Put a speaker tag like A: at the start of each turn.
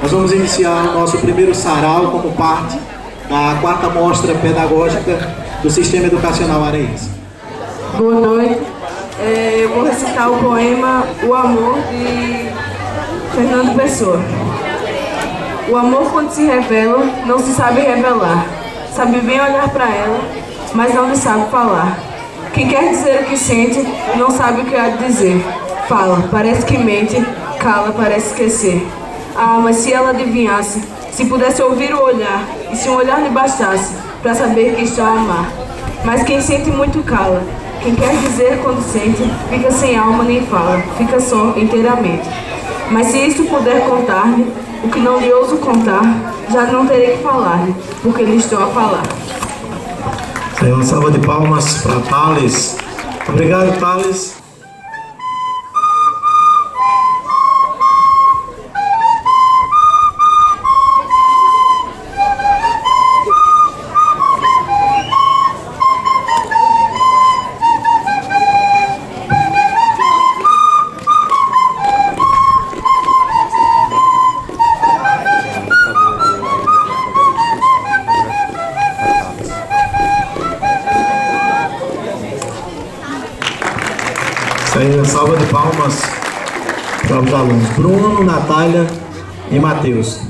A: Nós vamos iniciar o nosso primeiro sarau como parte da 4ª Mostra Pedagógica do Sistema Educacional Areense.
B: Boa noite. Eu vou recitar o poema O Amor, de Fernando Pessoa. O amor, quando se revela, não se sabe revelar. Sabe bem olhar para ela, mas não lhe sabe falar. Quem quer dizer o que sente, não sabe o que há de dizer. Fala, parece que mente, cala, parece esquecer. Ah, mas se ela adivinhasse, se pudesse ouvir o olhar, e se um olhar lhe bastasse, para saber que está a amar. Mas quem sente muito cala. Quem quer dizer quando sente, fica sem alma nem fala, fica só inteiramente. Mas se isto puder contar-lhe, o que não lhe ouso contar, já não terei que falar-lhe, porque lhe estou a falar.
A: Uma salva de palmas para Thales. Obrigado, Thales. Uma salva de palmas para os alunos Bruno, Natália e Matheus.